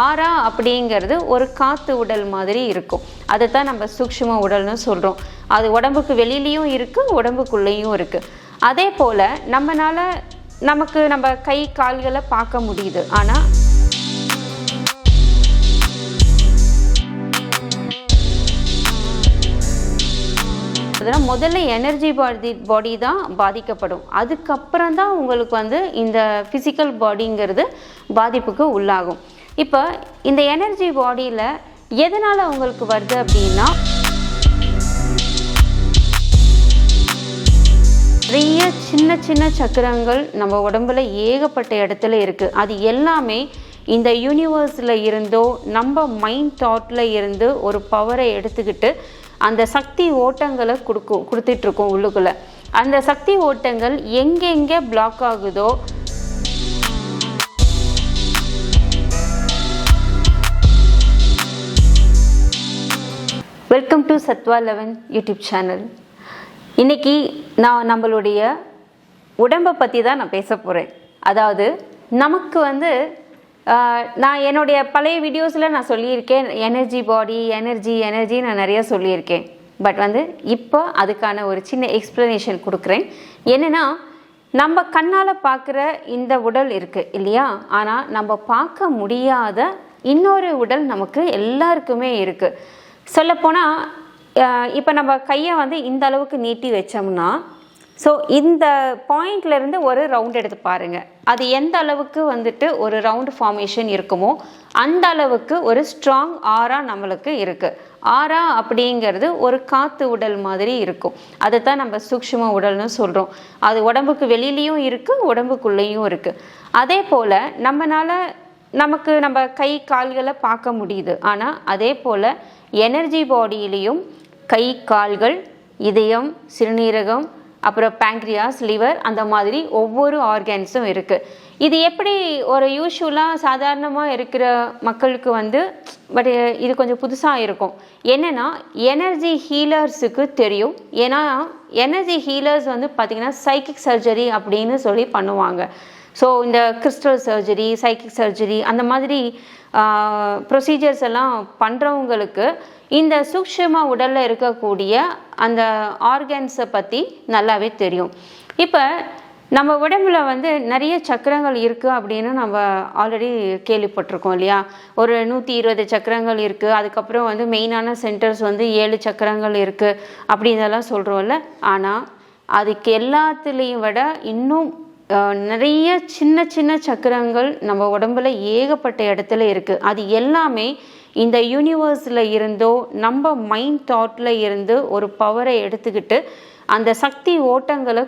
ஆறா அப்படிங்கிறது ஒரு காற்று உடல் மாதிரி இருக்கும். அதை தான் நம்ம சூக்ஷ்ம உடல்னு சொல்கிறோம். அது உடம்புக்கு வெளியிலையும் இருக்குது, உடம்புக்குள்ளேயும் இருக்குது. அதே போல் நம்ம கை கால்களை பார்க்க முடியுது. ஆனால் அதனால் முதல்ல எனர்ஜி பாடி தான் பாதிக்கப்படும். அதுக்கப்புறம் தான் உங்களுக்கு வந்து இந்த ஃபிசிக்கல் பாடிங்கிறது பாதிப்புக்கு உள்ளாகும். இப்போ இந்த எனர்ஜி பாடியில் எதனால் உங்களுக்கு வருது அப்படின்னா, நிறைய சின்ன சின்ன சக்கரங்கள் நம்ம உடம்புல ஏகப்பட்ட இடத்துல இருக்குது. அது எல்லாமே இந்த யூனிவர்ஸில் இருந்தோ நம்ம மைண்ட் தாட்டில் இருந்து ஒரு பவரை எடுத்துக்கிட்டு அந்த சக்தி ஓட்டங்களை கொடுத்துட்ருக்கோம் உள்ளுக்குள்ளே. அந்த சக்தி ஓட்டங்கள் எங்கெங்கே பிளாக் ஆகுதோ வெல்கம் டு சத்வா 11 யூடியூப் சேனல். இன்றைக்கி நான் நம்மளுடைய உடம்பை பற்றி தான் நான் பேச போகிறேன். அதாவது நமக்கு வந்து நான் என்னுடைய பழைய வீடியோஸில் நான் சொல்லியிருக்கேன், எனர்ஜி பாடி எனர்ஜி நான் நிறையா சொல்லியிருக்கேன். பட் வந்து இப்போ அதுக்கான ஒரு சின்ன எக்ஸ்ப்ளனேஷன் கொடுக்குறேன். என்னென்னா, நம்ம கண்ணால் பார்க்குற இந்த உடல் இருக்குது இல்லையா, ஆனால் நம்ம பார்க்க முடியாத இன்னொரு உடல் நமக்கு எல்லாருக்குமே இருக்குது. சொல்லப்போனால் இப்போ நம்ம கையை வந்து இந்த அளவுக்கு நீட்டி வச்சோம்னா, ஸோ இந்த பாயிண்ட்லேருந்து ஒரு ரவுண்ட் எடுத்து பாருங்கள். அது எந்த அளவுக்கு வந்துட்டு ஒரு ரவுண்ட் ஃபார்மேஷன் இருக்குமோ அந்த அளவுக்கு ஒரு ஸ்ட்ராங் ஆரா நம்மளுக்கு இருக்குது. ஆரா அப்படிங்கிறது ஒரு காற்று உடல் மாதிரி இருக்கும். அதை தான் நம்ம சூக்ஷ்ம உடல்னு சொல்கிறோம். அது உடம்புக்கு வெளியிலையும் இருக்குது, உடம்புக்குள்ளேயும் இருக்குது. அதே போல் நம்ம கை கால்களை பார்க்க முடியுது. ஆனால் அதே போல் எனர்ஜி பாடியிலையும் கை கால்கள், இதயம், சிறுநீரகம், அப்புறம் பேங்க்ரியாஸ், லிவர், அந்த மாதிரி ஒவ்வொரு ஆர்கன்ஸும் இருக்குது. இது எப்படி ஒரு யூஸ்வலாக சாதாரணமாக இருக்கிற மக்களுக்கு வந்து பட் இது கொஞ்சம் புதுசாக இருக்கும். என்னென்னா, எனர்ஜி ஹீலர்ஸுக்கு தெரியும். ஏன்னா எனர்ஜி ஹீலர்ஸ் வந்து பார்த்திங்கன்னா சைக்கிக் சர்ஜரி அப்படின்னு சொல்லி பண்ணுவாங்க. ஸோ இந்த கிறிஸ்டல் சர்ஜரி, சைக்கிக் சர்ஜரி, அந்த மாதிரி ப்ரொசீஜர்ஸ் எல்லாம் பண்ணுறவங்களுக்கு இந்த சூக்ஷ்ம உடலில் இருக்கக்கூடிய அந்த ஆர்கன்ஸை பற்றி நல்லாவே தெரியும். இப்போ நம்ம உடம்புல வந்து நிறைய சக்கரங்கள் இருக்குது அப்படின்னு நம்ம ஆல்ரெடி கேள்விப்பட்டிருக்கோம் இல்லையா. ஒரு 120 சக்கரங்கள் இருக்குது. அதுக்கப்புறம் வந்து மெயினான சென்டர்ஸ் வந்து 7 சக்கரங்கள் இருக்குது அப்படின்னெல்லாம் சொல்கிறோம்ல. ஆனால் அதுக்கு எல்லாத்துலேயும் விட இன்னும் நிறைய சின்ன சின்ன சக்கரங்கள் நம்ம உடம்புல ஏகப்பட்ட இடத்துல இருக்குது. அது எல்லாமே இந்த யூனிவர்ஸில் இருந்தோ நம்ம மைண்ட் தாட்டில் இருந்து ஒரு பவரை எடுத்துக்கிட்டு அந்த சக்தி ஓட்டங்களை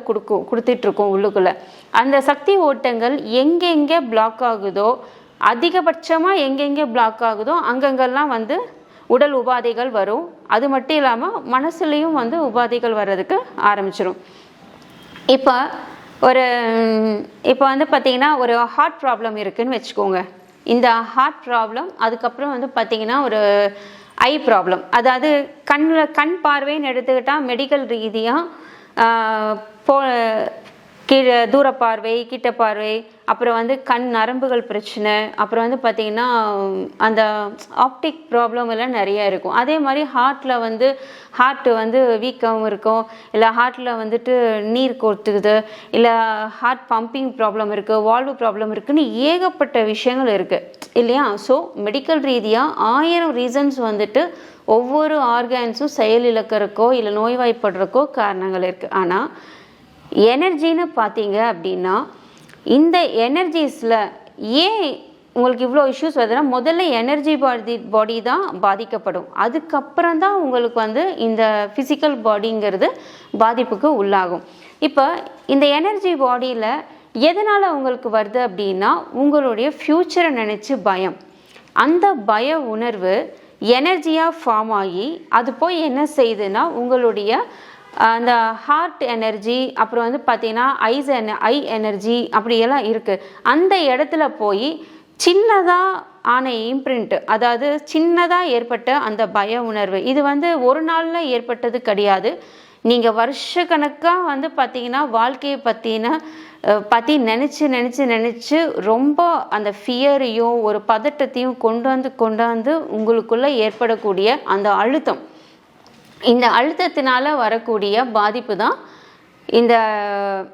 கொடுத்துட்ருக்கோம் உள்ளுக்குள்ளே. அந்த சக்தி ஓட்டங்கள் எங்கெங்கே பிளாக் ஆகுதோ, அதிகபட்சமாக எங்கெங்கே பிளாக் ஆகுதோ அங்கங்கெல்லாம் வந்து உடல் உபாதைகள் வரும். அது மட்டும் இல்லாமல் மனசுலேயும் வந்து உபாதைகள் வர்றதுக்கு ஆரம்பிச்சிடும். இப்போ வந்து பார்த்திங்கன்னா ஒரு ஹார்ட் ப்ராப்ளம் இருக்குதுன்னு வச்சுக்கோங்க. இந்த ஹார்ட் ப்ராப்ளம், அதுக்கப்புறம் வந்து பார்த்திங்கன்னா ஒரு ஐ ப்ராப்ளம், அதாவது கண் பார்வைன்னு எடுத்துக்கிட்டால் மெடிக்கல் ரீதியாக தூர பார்வை, கிட்ட பார்வை, அப்புறம் வந்து கண் நரம்புகள் பிரச்சனை, அப்புறம் வந்து பார்த்திங்கன்னா அந்த ஆப்டிக் ப்ராப்ளம் எல்லாம் நிறையா இருக்கும். அதே மாதிரி ஹார்ட்டு வந்து வீக்கம் இருக்கும், இல்லை ஹார்ட்டில் வந்துட்டு நீர் கோர்த்துக்குது, இல்லை ஹார்ட் பம்பிங் ப்ராப்ளம் இருக்குது, வால்வு ப்ராப்ளம் இருக்குதுன்னு ஏகப்பட்ட விஷயங்கள் இருக்குது இல்லையா. ஸோ மெடிக்கல் ரீதியாக 1000 ரீசன்ஸ் வந்துட்டு ஒவ்வொரு ஆர்கன்ஸும் செயலிழக்கிறதுக்கோ இல்லை நோய்வாய்ப்படுறக்கோ காரணங்கள் இருக்குது. ஆனால் எனர்ஜின்னு பார்த்தீங்க அப்படின்னா, இந்த எனர்ஜிஸில் ஏன் உங்களுக்கு இவ்வளோ இஷ்யூஸ் வருதுன்னா, முதல்ல எனர்ஜி பாடி தான் பாதிக்கப்படும். அதுக்கப்புறம் தான் உங்களுக்கு வந்து இந்த ஃபிசிக்கல் பாடிங்கிறது பாதிப்புக்கு உள்ளாகும். இப்போ இந்த எனர்ஜி பாடியில் எதனால் உங்களுக்கு வருது அப்படின்னா, உங்களுடைய ஃப்யூச்சரை நினச்சி பயம். அந்த பய உணர்வு எனர்ஜியாக ஃபார்ம் ஆகி அது போய் என்ன செய்யுதுன்னா, உங்களுடைய அந்த ஹார்ட் எனர்ஜி, அப்புறம் வந்து பார்த்திங்கன்னா ஐ எனர்ஜி அப்படியெல்லாம் இருக்குது. அந்த இடத்துல போய் சின்னதாக ஆன இம்ப்ரிண்ட், அதாவது சின்னதாக ஏற்பட்ட அந்த பய உணர்வு, இது வந்து ஒரு நாளில் ஏற்பட்டது கிடையாது. நீங்கள் வருஷக்கணக்காக வந்து பார்த்திங்கன்னா வாழ்க்கையை பற்றின பற்றி நினச்சி ரொம்ப அந்த ஃபியரையும் ஒரு பதட்டத்தையும் கொண்டு வந்து உங்களுக்குள்ளே ஏற்படக்கூடிய அந்த அழுத்தம், இந்த அழுத்தத்தினால வரக்கூடிய பாதிப்பு தான் இந்த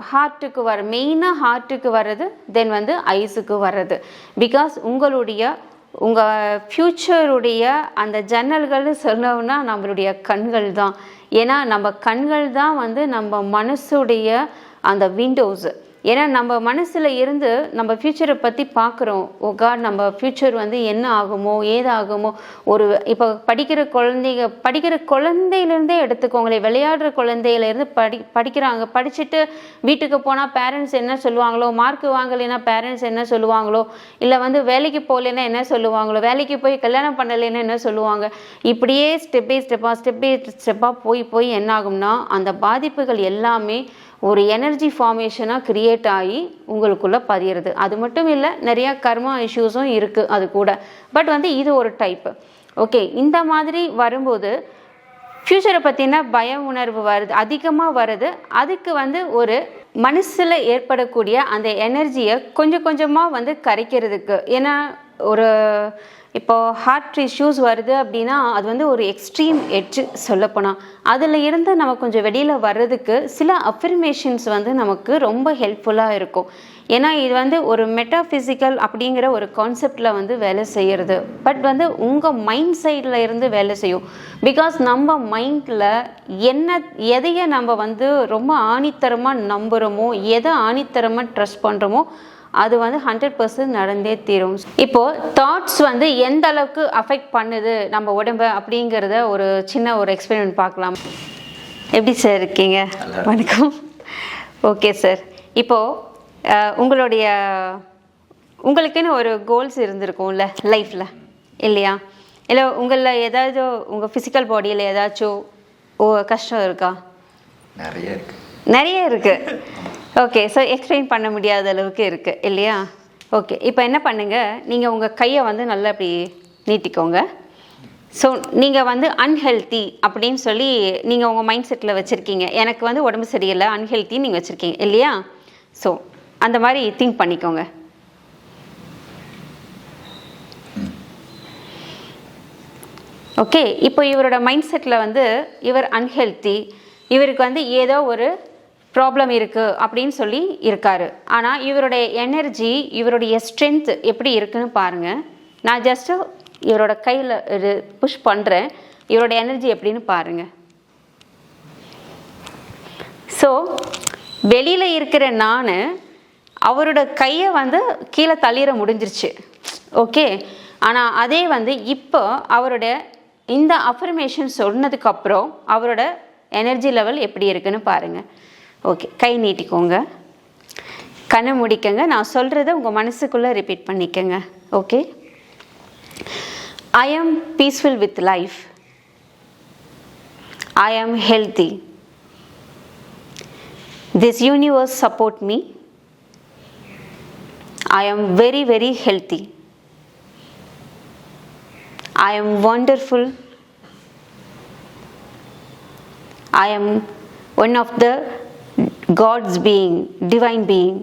ஹார்ட்டுக்கு மெயினாக ஹார்ட்டுக்கு வர்றது, தென் வந்து ஐஸுக்கு வர்றது. பிகாஸ் உங்கள் ஃப்யூச்சருடைய அந்த ஜன்னல்கள்னு சொன்னோம்னா நம்மளுடைய கண்கள் தான். ஏன்னா நம்ம கண்கள் தான் வந்து நம்ம மனசுடைய அந்த விண்டோஸ். ஏன்னா நம்ம மனசில் இருந்து நம்ம ஃப்யூச்சரை பற்றி பார்க்குறோம். ஓ காட், நம்ம ஃப்யூச்சர் வந்து என்ன ஆகுமோ ஏதாகுமோ. ஒரு இப்போ படிக்கிற குழந்தையிலேருந்தே எடுத்துக்கோங்களேன், விளையாடுற குழந்தையிலேருந்து படிக்கிறாங்க. படிச்சுட்டு வீட்டுக்கு போனால் பேரண்ட்ஸ் என்ன சொல்லுவாங்களோ, மார்க் வாங்கலைன்னா பேரண்ட்ஸ் என்ன சொல்லுவாங்களோ, இல்லை வந்து வேலைக்கு போகலைன்னா என்ன சொல்லுவாங்களோ, வேலைக்கு போய் கல்யாணம் பண்ணலைன்னா என்ன சொல்லுவாங்க. இப்படியே ஸ்டெப் பை ஸ்டெப்பாக போய் என்ன ஆகும்னா அந்த பாதிப்புகள் எல்லாமே ஒரு எனர்ஜி ஃபார்மேஷனாக க்ரியேட் ஆகி உங்களுக்குள்ளே பதியிறது. அது மட்டும் இல்லை, நிறையா கர்மா இஷ்யூஸும் இருக்குது அது கூட. பட் வந்து இது ஒரு டைப்பு. ஓகே, இந்த மாதிரி வரும்போது ஃப்யூச்சரை பற்றின பய உணர்வு வருது, அதிகமாக வருது. அதுக்கு வந்து ஒரு மனசில் ஏற்படக்கூடிய அந்த எனர்ஜியை கொஞ்சம் கொஞ்சமாக வந்து கரைக்கிறதுக்கு. ஏன்னா ஒரு இப்போ ஹார்ட் இஷ்யூஸ் வருது அப்படின்னா அது வந்து ஒரு எக்ஸ்ட்ரீம் எட்ஜு சொல்லப்போனால். அதில் இருந்து நம்ம கொஞ்சம் வெளியில் வர்றதுக்கு சில அஃபர்மேஷன்ஸ் வந்து நமக்கு ரொம்ப ஹெல்ப்ஃபுல்லாக இருக்கும். ஏன்னா இது வந்து ஒரு மெட்டாஃபிசிக்கல் அப்படிங்கிற ஒரு கான்செப்டில் வந்து வேலை செய்கிறது. பட் வந்து உங்கள் மைண்ட் சைடில் இருந்து வேலை செய்யும். பிகாஸ் நம்ம மைண்டில் எதையை நம்ம வந்து ரொம்ப ஆணித்தரமாக நம்புகிறோமோ, எதை ஆணித்தரமாக ட்ரஸ்ட் பண்ணுறோமோ அது வந்து 100% நடந்தே தீரும். இப்போது தாட்ஸ் வந்து எந்த அளவுக்கு அஃபெக்ட் பண்ணுது நம்ம உடம்பை அப்படிங்கிறத ஒரு சின்ன ஒரு எக்ஸ்பெரிமெண்ட் பார்க்கலாம். எப்படி சார் இருக்கீங்க? வணக்கம். ஓகே சார், இப்போது உங்களுக்குன்னு ஒரு கோல்ஸ் இருந்திருக்கும்ல லைஃப்பில், இல்லையா? இல்லை உங்களில் ஏதாவது உங்கள் ஃபிசிக்கல் பாடியில் ஏதாச்சும் கஷ்டம் இருக்கா? நிறைய இருக்குது. ஓகே, ஸோ எக்ஸ்பிளைன் பண்ண முடியாத அளவுக்கு இருக்குது, இல்லையா? ஓகே, இப்போ என்ன பண்ணுங்கள், நீங்கள் உங்கள் கையை வந்து நல்லா அப்படி நீட்டிக்கோங்க. ஸோ நீங்கள் வந்து அன்ஹெல்த்தி அப்படின்னு சொல்லி நீங்கள் உங்கள் மைண்ட் செட்டில் வச்சுருக்கீங்க. எனக்கு வந்து உடம்பு சரியில்லை, அன்ஹெல்த்தின்னு நீங்கள் வச்சுருக்கீங்க, இல்லையா? ஸோ அந்த மாதிரி திங்க் பண்ணிக்கோங்க. ஓகே, இப்போ இவரோட மைண்ட் செட்டில் வந்து இவர் அன்ஹெல்த்தி, இவருக்கு வந்து ஏதோ ஒரு ப்ராப்ளம் இருக்குது அப்படின்னு சொல்லி இருக்காரு. ஆனால் இவருடைய எனர்ஜி, இவருடைய ஸ்ட்ரென்த் எப்படி இருக்குன்னு பாருங்கள். நான் ஜஸ்ட்டு இவரோட கையில் புஷ் பண்ணுறேன், இவரோட எனர்ஜி எப்படின்னு பாருங்கள். ஸோ வெளியில் இருக்கிற நான் அவரோட கையை வந்து கீழே தள்ளிட முடிஞ்சிருச்சு. ஓகே, ஆனால் அதே வந்து இப்போ அவரோட இந்த அஃபர்மேஷன் சொன்னதுக்கப்புறம் அவரோட எனர்ஜி லெவல் எப்படி இருக்குன்னு பாருங்கள். ஓகே, கை நீட்டிக்கோங்க, கண்ணை முடிக்கங்க. நான் சொல்கிறத உங்கள் மனசுக்குள்ளே ரிப்பீட் பண்ணிக்கங்க. ஓகே, ஐ ஆம் பீஸ்ஃபுல் வித் லைஃப், ஐ ஆம் healthy, this universe support me, I am very very healthy, ஐ ஆம் wonderful, I am one of the God's being, divine being.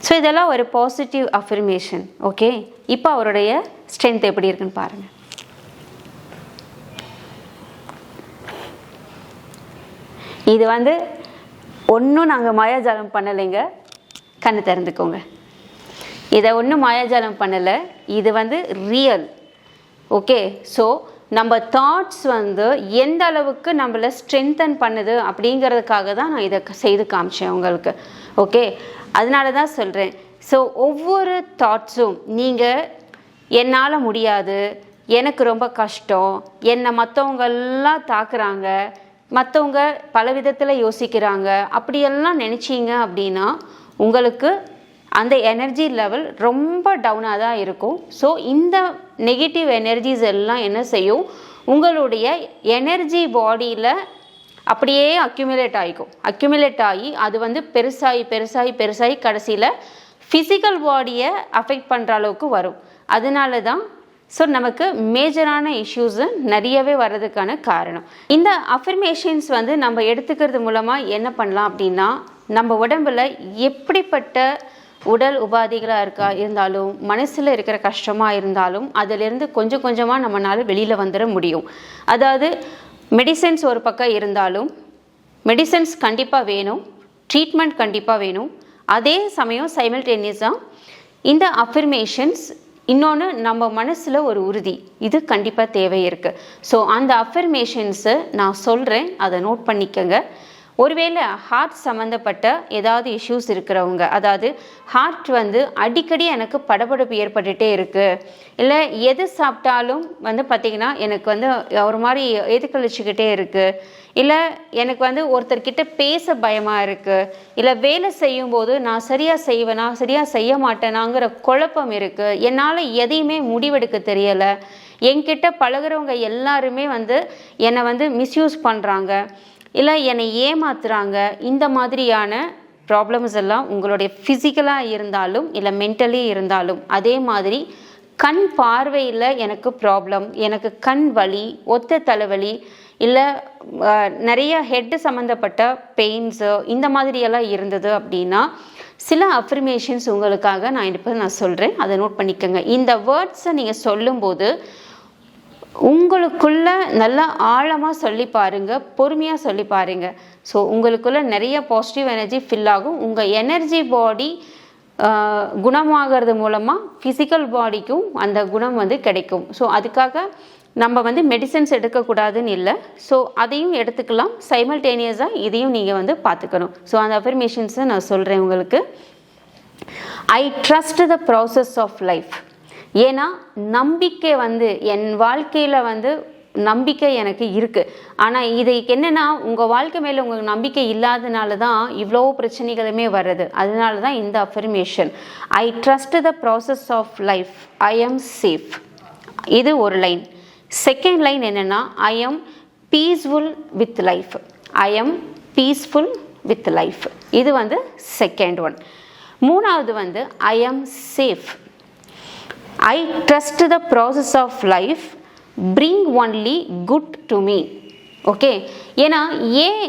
So இதெல்லாம் ஒரு பாசிட்டிவ் அஃபர்மேஷன். ஓகே, இப்போ அவருடைய ஸ்ட்ரென்த் எப்படி இருக்குன்னு பாருங்கள். இது வந்து ஒன்றும் நாங்கள் மாயாஜாலம் பண்ணலைங்க, கண்ணு திறந்துக்கோங்க. இதை ஒன்றும் மாயாஜாலம் பண்ணலை, இது வந்து ரியல். ஓகே, ஸோ நம்ம தாட்ஸ் வந்து எந்த அளவுக்கு நம்மளை ஸ்ட்ரென்தன் பண்ணுது அப்படிங்கிறதுக்காக தான் நான் இதை செய்து காமிச்சேன் உங்களுக்கு. ஓகே, அதனால தான் சொல்கிறேன். ஸோ ஒவ்வொரு தாட்ஸும் நீங்கள் என்னால் முடியாது, எனக்கு ரொம்ப கஷ்டம், என்னை மற்றவங்கெல்லாம் தாக்குறாங்க, மற்றவங்க பல விதத்தில் யோசிக்கிறாங்க, அப்படியெல்லாம் நினச்சிங்க அப்படின்னா உங்களுக்கு அந்த எனர்ஜி லெவல் ரொம்ப டவுனாக தான் இருக்கும். ஸோ இந்த நெகட்டிவ் எனர்ஜிஸ் எல்லாம் என்ன செய்யும், உங்களுடைய எனர்ஜி பாடியில் அப்படியே அக்யூமுலேட் ஆகி அது வந்து பெருசாகி கடைசியில் ஃபிசிக்கல் பாடியை அஃபெக்ட் பண்ணுற அளவுக்கு வரும். அதனால தான் ஸோ நமக்கு மேஜரான இஷ்யூஸு நிறையவே வர்றதுக்கான காரணம். இந்த அஃபர்மேஷன்ஸ் வந்து நம்ம எடுத்துக்கிறது மூலமாக என்ன பண்ணலாம் அப்படின்னா, நம்ம உடம்புல எப்படிப்பட்ட உடல் உபாதைகளாக இருந்தாலும் மனசில் இருக்கிற கஷ்டமாக இருந்தாலும் அதிலிருந்து கொஞ்சம் கொஞ்சமாக நம்மளால் வெளியில் வந்துட முடியும். அதாவது மெடிசன்ஸ் ஒரு பக்கம் இருந்தாலும் மெடிசன்ஸ் கண்டிப்பாக வேணும், ட்ரீட்மெண்ட் கண்டிப்பாக வேணும். அதே சமயம் சைமல்டேனியஸாக இந்த அஃபர்மேஷன்ஸ், இன்னொன்று நம்ம மனசில் ஒரு உறுதி, இது கண்டிப்பாக தேவை இருக்குது. ஸோ அந்த அஃபர்மேஷன்ஸை நான் சொல்கிறேன், அதை நோட் பண்ணிக்கோங்க. ஒருவேளை ஹார்ட் சம்மந்தப்பட்ட ஏதாவது இஷ்யூஸ் இருக்கிறவங்க, அதாவது ஹார்ட் அடிக்கடி எனக்கு படபடப்பு ஏற்பட்டுகிட்டே இருக்குது, இல்லை எது சாப்பிட்டாலும் பார்த்திங்கன்னா எனக்கு ஒரு மாதிரி எதிர்கழிச்சிக்கிட்டே இருக்குது, இல்லை எனக்கு ஒருத்தர்கிட்ட பேச பயமாக இருக்குது, இல்லை வேலை செய்யும்போது நான் சரியாக செய்வேனா சரியாக செய்ய மாட்டேனாங்கிற குழப்பம் இருக்குது, என்னால் எதையுமே முடிவெடுக்க தெரியலை, என்கிட்ட பழகிறவங்க எல்லாருமே என்னை மிஸ்யூஸ் பண்ணுறாங்க, இல்லை என்னை ஏமாத்துறாங்க, இந்த மாதிரியான ப்ராப்ளம்ஸ் எல்லாம் உங்களுடைய ஃபிசிக்கலாக இருந்தாலும் இல்லை மென்டலி இருந்தாலும், அதே மாதிரி கண் பார்வையில் எனக்கு ப்ராப்ளம், எனக்கு கண் வலி, ஒத்த தலைவலி, இல்லை நிறைய ஹெட்டு சம்மந்தப்பட்ட பெயின்ஸு, இந்த மாதிரியெல்லாம் இருந்தது அப்படின்னா சில அஃபர்மேஷன்ஸ் உங்களுக்காக நான் சொல்கிறேன், அதை நோட் பண்ணிக்கோங்க. இந்த வேர்ட்ஸை நீங்கள் சொல்லும்போது உங்களுக்குள்ள நல்லா ஆழமாக சொல்லி பாருங்கள், பொறுமையாக சொல்லி பாருங்கள். ஸோ உங்களுக்குள்ள நிறைய பாசிட்டிவ் எனர்ஜி ஃபில் ஆகும். உங்கள் எனர்ஜி பாடி குணமாகிறது மூலமாக ஃபிசிக்கல் பாடிக்கும் அந்த குணம் கிடைக்கும். ஸோ அதுக்காக நம்ம மெடிசன்ஸ் எடுக்கக்கூடாதுன்னு இல்லை, ஸோ அதையும் எடுத்துக்கலாம், சைமல்டேனியஸாக இதையும் நீங்கள் பார்த்துக்கணும். ஸோ அந்த அஃபர்மேஷன்ஸை நான் சொல்கிறேன் உங்களுக்கு. I trust the process of life. ஏன்னா நம்பிக்கை என் வாழ்க்கையில் நம்பிக்கை எனக்கு இருக்குது. ஆனால் இதுக்கு என்னென்னா, உங்கள் வாழ்க்கை மேலே உங்களுக்கு நம்பிக்கை இல்லாதனால தான் இவ்வளோ பிரச்சனைகளுமே வர்றது. அதனால தான் இந்த affirmation, I trust the process of life, I am safe. இது ஒரு லைன். செகண்ட் லைன் என்னென்னா, I am peaceful with life, I am peaceful with life. இது செகண்ட் ஒன். மூணாவது I am safe. I trust the process of life bring only good to me. Okay, ஏன்னா ஏன்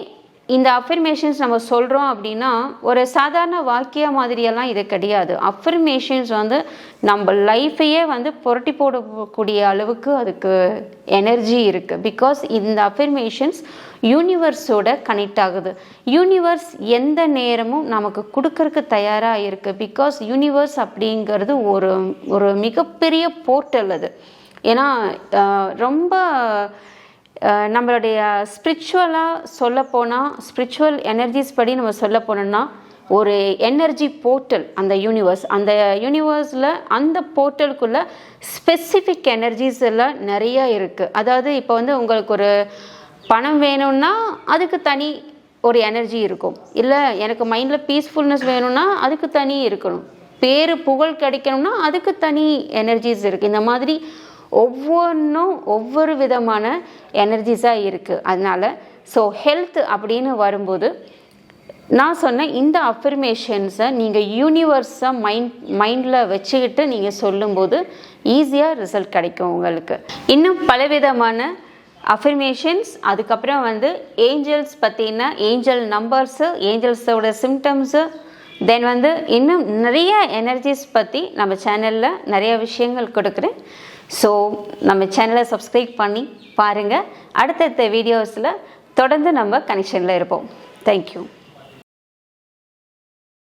இந்த affirmations நம்ம சொல்கிறோம் அப்படின்னா, ஒரு சாதாரண வாக்கிய மாதிரியெல்லாம் இது கிடையாது. அஃபர்மேஷன்ஸ் நம்ம லைஃபையே புரட்டி போடக்கூடிய அளவுக்கு அதுக்கு எனர்ஜி இருக்குது. பிகாஸ் இந்த அஃபர்மேஷன்ஸ் யூனிவர்ஸோட கனெக்ட் ஆகுது. யூனிவர்ஸ் எந்த நேரமும் நமக்கு கொடுக்கறதுக்கு தயாராக இருக்குது. பிகாஸ் யூனிவர்ஸ் அப்படிங்கிறது ஒரு மிகப்பெரிய போர்ட்டல் அது. ஏன்னா ரொம்ப நம்மளுடைய ஸ்பிரிச்சுவலாக சொல்லப்போனால், ஸ்பிரிச்சுவல் எனர்ஜிஸ் படி நம்ம சொல்ல போனோம்னா, ஒரு எனர்ஜி போர்ட்டல் அந்த யூனிவர்ஸில் அந்த போர்ட்டலுக்குள்ளே ஸ்பெசிஃபிக் எனர்ஜிஸ் எல்லாம் நிறைய இருக்குது. அதாவது இப்போ உங்களுக்கு ஒரு பணம் வேணும்னா அதுக்கு தனி ஒரு எனர்ஜி இருக்கும், இல்லை எனக்கு மைண்டில் பீஸ்ஃபுல்னஸ் வேணும்னா அதுக்கு தனி இருக்கணும், பேரு புகழ் கிடைக்கணும்னா அதுக்கு தனி எனர்ஜிஸ் இருக்குது. இந்த மாதிரி ஒவ்வொன்றும் ஒவ்வொரு விதமான எனர்ஜிஸாக இருக்குது. அதனால் ஸோ ஹெல்த் அப்படின்னு வரும்போது நான் சொன்ன இந்த அஃபர்மேஷன்ஸை நீங்கள் யூனிவர்ஸை மைண்டில் வச்சுக்கிட்டு நீங்கள் சொல்லும்போது ஈஸியாக ரிசல்ட் கிடைக்கும் உங்களுக்கு. இன்னும் பலவிதமான அஃபர்மேஷன்ஸ், அதுக்கப்புறம் ஏஞ்சல்ஸ் பற்றின ஏஞ்சல் நம்பர்ஸு, ஏஞ்சல்ஸோட சிம்டம்ஸு, தென் இன்னும் நிறைய எனர்ஜிஸ் பற்றி நம்ம சேனலில் நிறைய விஷயங்கள் கொடுக்குறேன். ஸோ நம்ம சேனலை சப்ஸ்கிரைப் பண்ணி பாருங்கள். அடுத்தடுத்த வீடியோஸில் தொடர்ந்து நம்ம கனெக்ஷனில் இருப்போம். தேங்க்யூ.